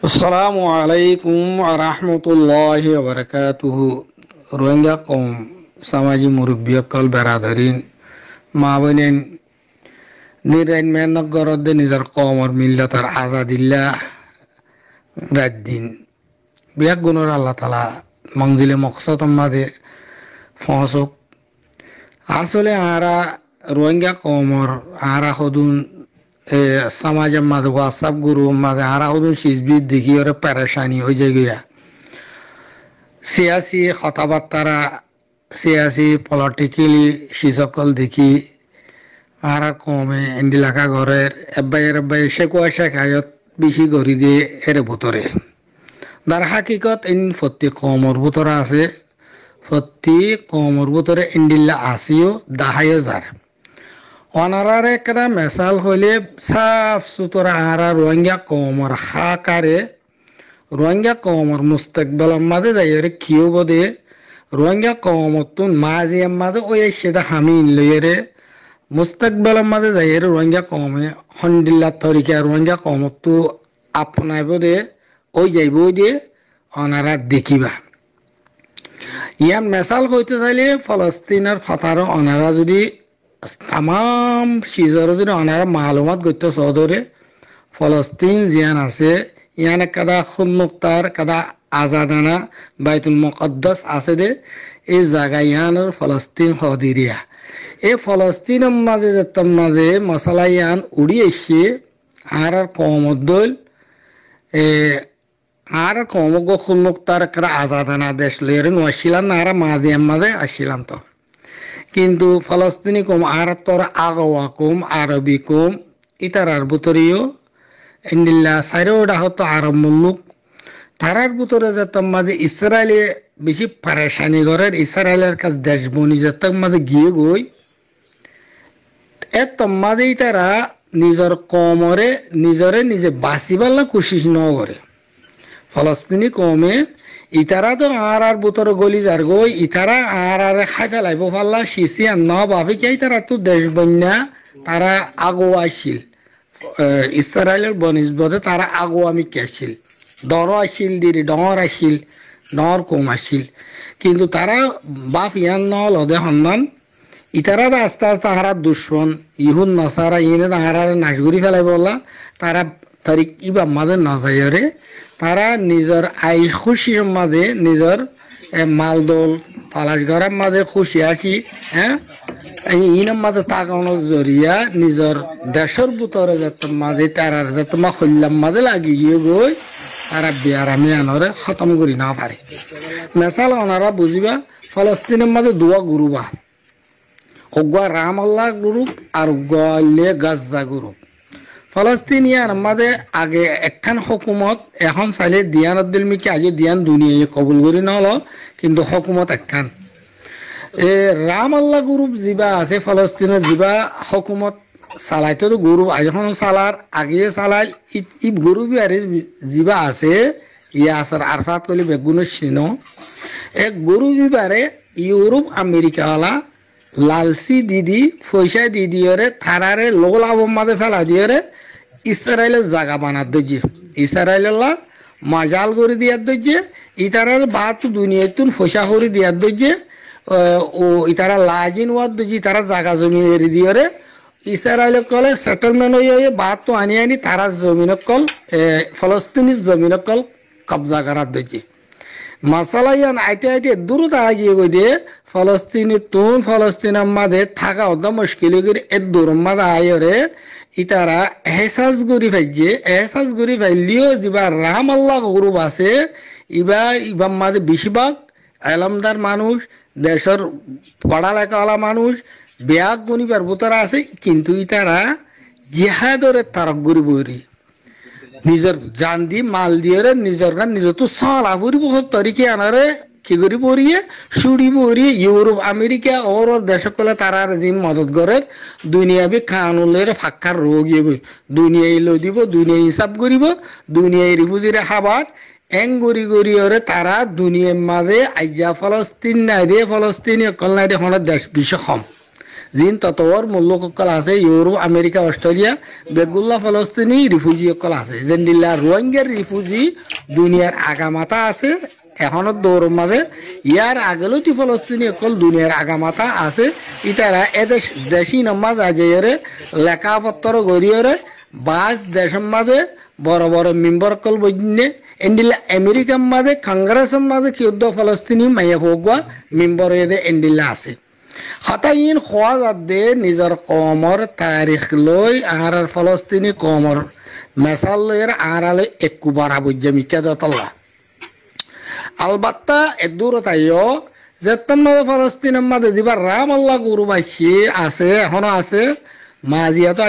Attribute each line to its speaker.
Speaker 1: আসসালামু আলাইকুম আরহামতুল্লাহি ওয়াবারাকাতুহু। রোহিঙ্গা কম সামাজিক মুরব্বিয়কল বেড়াধরিন মা বোনেন নিরাইন মেহনত গরদে নিজের কমর মিল্লতার আজাদিল্লাহ রাত দিন বিয়াক গুণর আল্লাহ তালা মঞ্জিলে মকসদ মাদে ফসক আসলে আরা রোহিঙ্গা কমর আরা হদুন সমাজের মাঝে হোয়াটসঅ্যাপ গ্রুপ মাঝে আরা হদুন সিজবিদ দেখি ওরা প্যারেশানি হয়ে যায় গিয়া সিয়াসি কথাবার্তারা সিয়াসি পলিটিক্যালি সে সকল দেখি আর কমে এন্ডি লেখা ঘরের এব্বাই শেখুয়া শেখায়ত বেশি গড়ি দিয়ে এর ভিতরে দার হাকিকত ইন ফত্তি কমর ভিতরে আছে ফত্তি কমর ভিতরে ইন্ডিল্লা আসিও 10,000 অনারার একটা মেসাল হইলে সাফ সুতরা আরা রোহিঙ্গা কমর হাকারে রোহিঙ্গা কমর মুস্তাকবাল মাঝে যাইরে কিও বদে রোহিঙ্গা কমতুন মাঝে মাঝে ওই সেটা হামিন লইরে মুস্তাকবাল মাঝে যাইরে রোহিঙ্গা কমে হন্ডিল্লা তরিকা রোহিঙ্গা কমতু আপনাইব দে ওই যাইব দিয়ে অনারা দেখিবা ইয়ান মেসাল হইতে চাইলে ফলস্তিনের কথার অনারা যদি তাম সিজর যদি অনারা মালুমাত করতে সদরে ফলস্তিন জিয়ান আছে ইয়ান কাদা খুন্মুক্তার কাদা আজাদানা বাইতুল মুকদ্দাস আছে দে এই জায়গা ইয়ানোর ফলস্তিন হদিরিয়া এই ফলস্তিনের মাঝে যেতাম মাঝে মশলা ইয়ান উড়ি এসে আর কমদল আর কমগ খুন্মুক্তার কাদা আজাদানা দেশ লইরে নছিলাম না আর মাঝে মাঝে আসছিলাম তো কিন্তু ফলস্তিনি কম আর তোর আগোয়া কম আরবি কম ইতারার ভিতরেও ইন্ডিল্লা সাইরোডা হতো আরব মুলুক তারার ভিতরে যেতাম মাঝে ইসরায়েলে বেশি পারেশানি করেন ইসরায়েলের কাছে দেশ বনি যেতাম মাঝে গিয়ে গই এত মাঝেই তারা নিজের কমরে নিজে বাঁচিবাল্লা কোশিশ ন করে ফলস্তিনি কমে ইতারা তো আর ভিতরে গলি যার গই ইতারা আর খাই ফেলাইব পাল্লা শিশিয়ান ন ভাবি কে তারা তো দেশ বন্যা তারা আগোয়া আসছিল ইসরায়েলের বনিসবতে তারা আগোয়ামি কেছিল দর আসছিল দিদি ডর আসছিল ডর কম আসছিল কিন্তু তারা বাপ ইয়ান ন লদে সন্ধান ইতারা আস্তে আস্তে আহারা দুশ্মন ইহুন নসারা ইনে আহারা নাচগুড়ি ফেলাই বললা তারা তারিখ ইবা মাঝে নজাইরে তারা নিজের আই খুশির মাঝে নিজের মালদল তালাশ করার মাঝে খুশি আসি হ্যাঁ ইনার মাঝে তাকানোর জরিয়া নিজের দেশের ভিতরে যত মাঝে তারা যত মা খুললাম মাঝে লাগি গিয়ে গই তারা বিয়ার আমি আনরে খতম করি না পারে মেসাল ওনারা বুঝিবা ফলস্তিনের মাঝে দুয়া গুরুবা ওগুয়া রাম আল্লাহ গ্রুপ আর গোয়ালে গাজ্জা গ্রুপ ফলস্তিনিয়ান মাঝে আগে একখান হকুমত এখন চাইলে দিয়ান আব্দুল মিকে আগে দিয়ান দুনিয়ায় কবুল করি নল কিন্তু হকুমত একখান রাম আল্লাহ গ্রুপ যিবা আছে ফলস্তিনের যিবা হকুমত চালাইতো গ্রুপ এখন চালার আগে চালাই ই গ্রুপ আরে যিবা আছে ইয়া আসার আরফাত কলি বেগুন চিন এক গরু বিবারে ইউরোপ আমেরিকাওয়ালা লালসি দিদি পয়সা দিদিওরে থারারে লোলাব মাঝে ফেলা দিওরে ইসরায়েলের জায়গা বানার দইছে ইসরায়েল্লা মাজাল করে দিয়ার দইছে ইতারার বাত দুনিয়াতুন পয়সা করে দিয়ার দইছে ও ইতারা লাজিন ওয়ার দইছে তারা জায়গা জমি এরি দিওরে ইসরায়েল কলে সেটেলমেন্ট হয়ে বাত তো আনি তারা জমিন কল ফলস্তিনির জমিন কল কবজা করার দইছে মাসালা ইয়ান আইতে দূরত আগিয়ে গই দিয়ে ফলস্তিনি তুন ফলস্তিনের মাঝে থাকা অত মুশকিল করে এর দূর মাঝে আয়রে ইতারা এহসাস করি ফাইছে এহসাস করি ফাইলিও যিবা রাম আল্লাহ গ্রুপ আছে ইবা মাঝে বেশিরভাগ এলমদার মানুষ দেশের পড়ালেখাওয়ালা মানুষ ব্যাগ গণিবার ভিতরে আছে কিন্তু ইতারা জিহাদরে তারক গরি বরি নিজের জান দি মাল দিয়ে নিজের নিজের তো সালা ফুরি বহুত তরিকে আনারে কি করি পড়িয়ে সুড়ি পড়িয়ে ইউরোপ আমেরিকা ওর দেশকলে তারার দিন মদত করে দুনিয়াবি খানুলের ফাক্কার রোগ ইয়ে দুনিয়ায় লো দিব দুনিয়া হিসাব করিব দুনিয়ায় রিফুজিরে খাবার এং গড়ি গড়ি ওরে তারা দুনিয়ার মাঝে আইয়া ফলস্তিন নাই রে ফলস্তিনি অকল নাই রে হনের দেশ বিশ্ব কম জিন ততর মূল্যকল আছে ইউরোপ আমেরিকা অস্ট্রেলিয়া বেগুল্লা ফলস্তিনি রিফিউজি অকল আছে জেন্ডিল্লা রোহিঙ্গার রিফিউজি দুনিয়ার আগামাতা আছে এখনো দৌড় মাঝে ইয়ার আগেও তি ফলস্তিনি অকল দুনিয়ার আগামাতা আছে ইতারা এদেশ দেশি নামাজ আজেরে লেখাপত্র গড়িয়রে বাস দেশের মাঝে বড় বড় মেম্বার অকল বইনে এন্ডিল্লা আমেরিকার মাঝে কংগ্রেসের মাঝে কিউদ্দ ফলস্তিনি মাইয়া হোগুয়া মেম্বার এদের এন্ডিল্লা আছে হতাইন খোয়া যাদে নিজের কমর তারিখ লই আর ফলস্তিনি কমর মেসাল লইয়ের আড়ালে একু বাড়া বুঝে মিকা দতল্লা আলবাত্তা এদূর তাইও যেতাম মাঝে ফলস্তিনের মাঝে দিবার রাম আল্লাহ গুরু বাইছি আছে এখনো আছে মাজিয়া তো